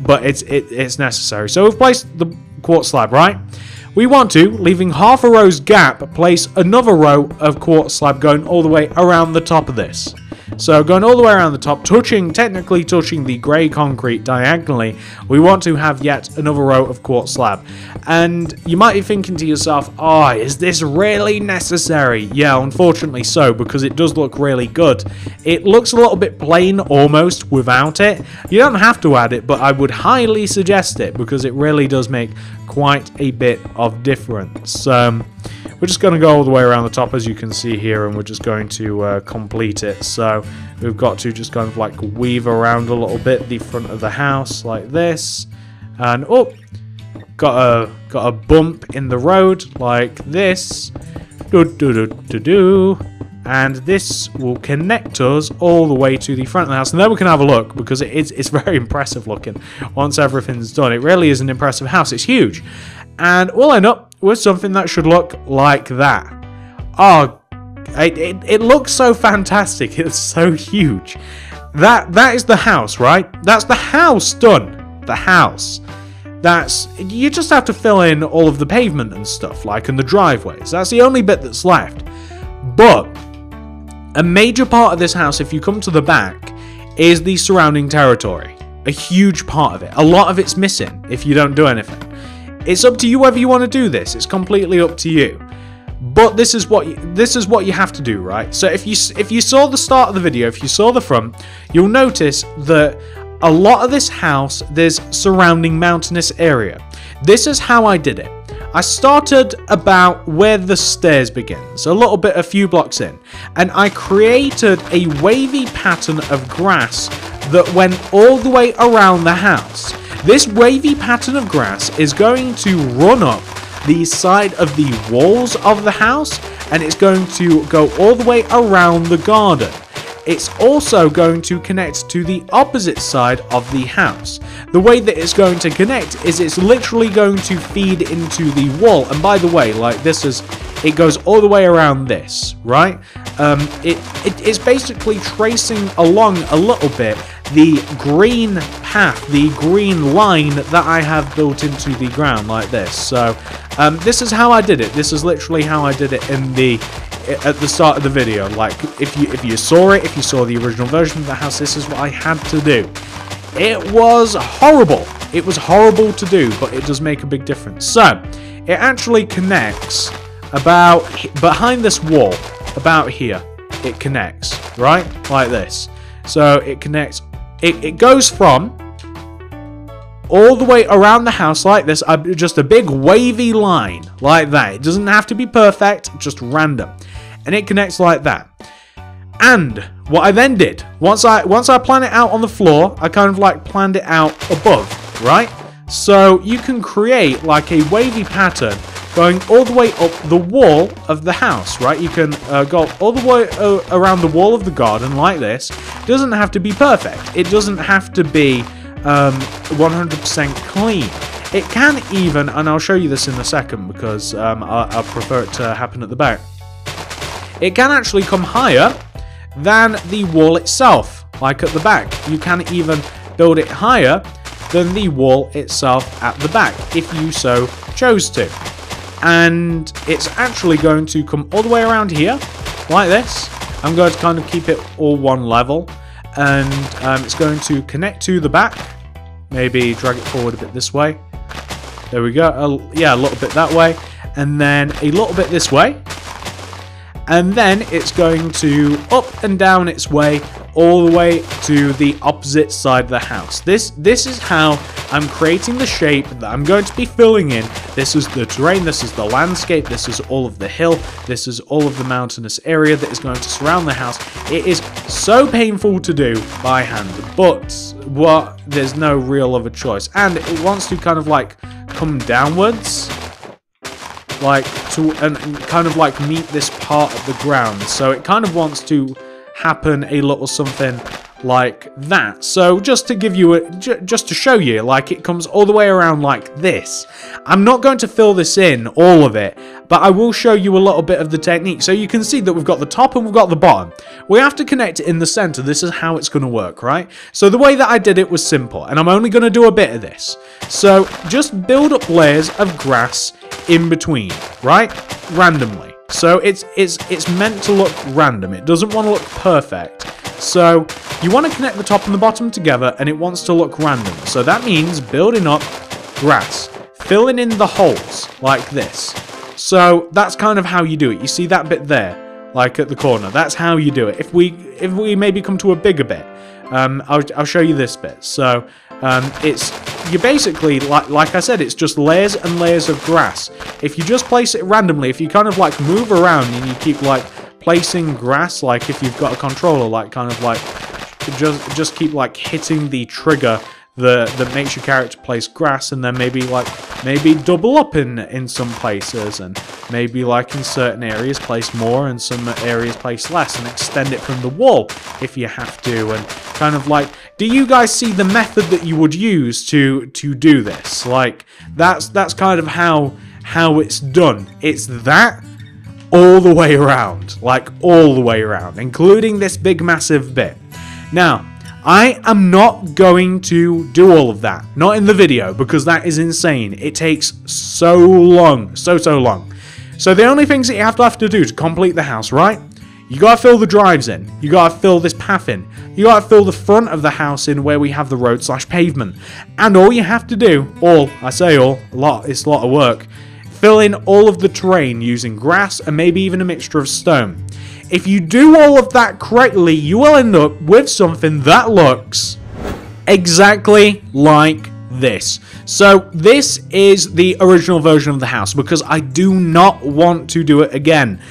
but it's necessary. So we've placed the quartz slab, right? We want to, leaving half a row's gap, place another row of quartz slab going all the way around the top of this. So going all the way around the top, technically touching the grey concrete diagonally, we want to have yet another row of quartz slab. And you might be thinking to yourself, is this really necessary? Yeah, unfortunately so, because it does look really good. It looks a little bit plain almost without it. You don't have to add it, but I would highly suggest it because it really does make quite a bit of difference. We're just going to go all the way around the top, as you can see here, and we're just going to complete it. So we've got to just kind of like weave around a little bit the front of the house like this, and got a bump in the road like this, and this will connect us all the way to the front of the house, and then we can have a look, because it's very impressive looking once everything's done. It really is an impressive house. It's huge, and we'll end up with something that should look like that. It looks so fantastic. It's so huge. That is the house, right? That's the house done. The house. You just have to fill in all of the pavement and stuff, like in the driveways. That's the only bit that's left. But a major part of this house, if you come to the back, is the surrounding territory. A huge part of it. A lot of it's missing if you don't do anything. It's up to you whether you want to do this. It's completely up to you. But this is what you have to do, right? So if you saw the start of the video, if you saw the front, you'll notice that a lot of this house, there's surrounding mountainous area. This is how I did it. I started about where the stairs begins, a few blocks in, and I created a wavy pattern of grass that went all the way around the house. This wavy pattern of grass is going to run up the side of the walls of the house, and it's going to go all the way around the garden. It's also going to connect to the opposite side of the house. The way that it's going to connect is it's literally going to feed into the wall. And by the way, like it goes all the way around this, right? It's basically tracing along a little bit the green path, the green line that I have built into the ground like this. So this is how I did it. This is literally how I did it at the start of the video. Like if you saw it, if you saw the original version of the house, this is what I had to do. It was horrible. It was horrible to do, but it does make a big difference. So it actually connects about behind this wall, about here. It connects, right? Like this. So it connects, it goes from all the way around the house like this, just a big wavy line like that. It doesn't have to be perfect, just random. And it connects like that. And what I then did, once I planned it out on the floor, I kind of like planned it out above, right? So you can create like a wavy pattern going all the way up the wall of the house, right? You can go all the way around the wall of the garden like this. It doesn't have to be perfect. It doesn't have to be 100% clean. It can even, and I'll show you this in a second because I prefer it to happen at the back. It can actually come higher than the wall itself, like at the back. You can even build it higher than the wall itself at the back, if you so chose to. And it's actually going to come all the way around here, like this. I'm going to kind of keep it all one level, and it's going to connect to the back. Maybe drag it forward a bit this way. There we go. Yeah, a little bit that way, and then a little bit this way. And then it's going to up and down its way all the way to the opposite side of the house. This is how I'm creating the shape that I'm going to be filling in. This is the terrain, this is the landscape, this is all of the hill, this is all of the mountainous area that is going to surround the house. It is so painful to do by hand, but there's no real other choice. And it wants to kind of like come downwards, like to and kind of like meet this part of the ground. So it kind of wants to happen a little something like that. So just to give you just to show you, like it comes all the way around like this. I'm not going to fill this in all of it, but I will show you a little bit of the technique. So you can see that we've got the top and we've got the bottom. We have to connect it in the center. This is how it's going to work, right? So the way that I did it was simple, and I'm only going to do a bit of this. So just build up layers of grass in between, right? Randomly. So it's meant to look random. It doesn't want to look perfect. So you want to connect the top and the bottom together, and it wants to look random. So that means building up grass, filling in the holes like this. So that's kind of how you do it. You see that bit there, like at the corner. That's how you do it. If we maybe come to a bigger bit, I'll show you this bit. So you basically, like I said, it's just layers and layers of grass. If you just place it randomly, if you kind of like move around and you keep like placing grass, like if you've got a controller, like kind of like just keep like hitting the trigger that makes your character place grass, and then maybe double up in some places, and maybe like in certain areas place more and some areas place less, and extend it from the wall if you have to. And kind of like, do you guys see the method that you would use to do this? Like that's kind of how it's done. It's that all the way around, like all the way around, including this big massive bit. Now, I am not going to do all of that, not in the video, because that is insane. It takes so long, so long. So the only things that you have to do to complete the house, right? You gotta fill the drives in, you gotta fill this path in, you gotta fill the front of the house in where we have the road / pavement. And all you have to do, it's a lot of work, fill in all of the terrain using grass and maybe even a mixture of stone. If you do all of that correctly, you will end up with something that looks exactly like this. So this is the original version of the house, because I do not want to do it again.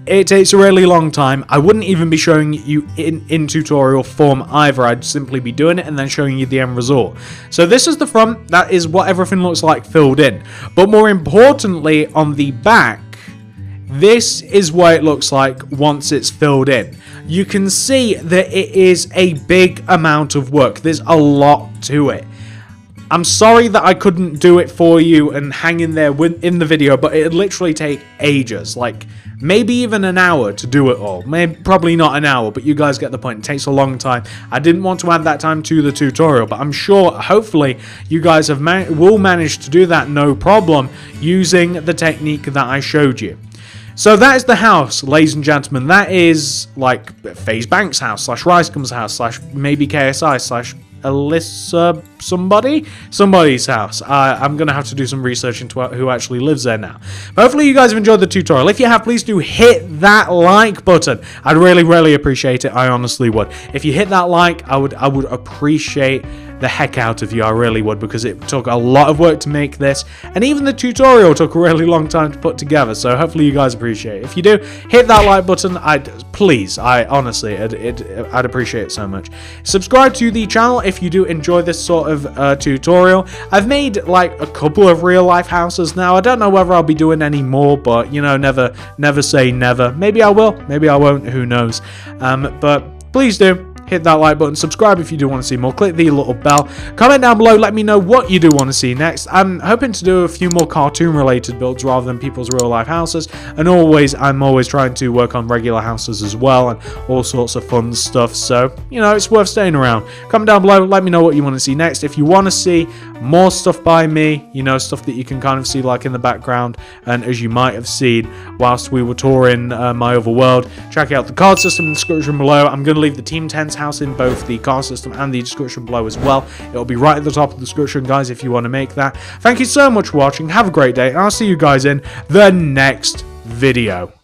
It takes a really long time. I wouldn't even be showing you in tutorial form either. I'd simply be doing it and then showing you the end result. So this is the front. That is what everything looks like filled in. But more importantly, on the back, this is what it looks like once it's filled in. You can see that it is a big amount of work. There's a lot to it. I'm sorry that I couldn't do it for you and hang in there in the video, but it'd literally take ages, like maybe even an hour to do it all. Maybe probably not an hour, but you guys get the point. It takes a long time. I didn't want to add that time to the tutorial, but I'm sure, hopefully, you guys will manage to do that no problem using the technique that I showed you. So that is the house, ladies and gentlemen. That is like Faze Banks' house, slash Ricegums' house, slash maybe KSI, slash Alissa somebody's house. I'm gonna have to do some research into who actually lives there now. But hopefully you guys have enjoyed the tutorial. If you have, please do hit that like button. I'd really appreciate it. I honestly would. If you hit that like, I would appreciate the heck out of you. I really would, because it took a lot of work to make this, and even the tutorial took a really long time to put together. So hopefully you guys appreciate it. If you do, hit that like button. Please, honestly, I'd appreciate it so much. Subscribe to the channel if you do enjoy this sort of tutorial. I've made like a couple of real life houses now. I don't know whether I'll be doing any more, but you know, never say never. Maybe I will, maybe I won't, who knows. But please do hit that like button, subscribe if you do want to see more, click the little bell, comment down below, let me know what you do want to see next. I'm hoping to do a few more cartoon related builds rather than people's real life houses, and I'm always trying to work on regular houses as well, and all sorts of fun stuff, so you know, it's worth staying around. Comment down below, let me know what you want to see next. If you want to see more stuff by me, you know, stuff that you can kind of see like in the background, and as you might have seen whilst we were touring my other world, check out the card system in the description below. I'm going to leave the Team 10's house in both the card system and the description below as well. It'll be right at the top of the description, guys, if you want to make that. Thank you so much for watching. Have a great day, and I'll see you guys in the next video.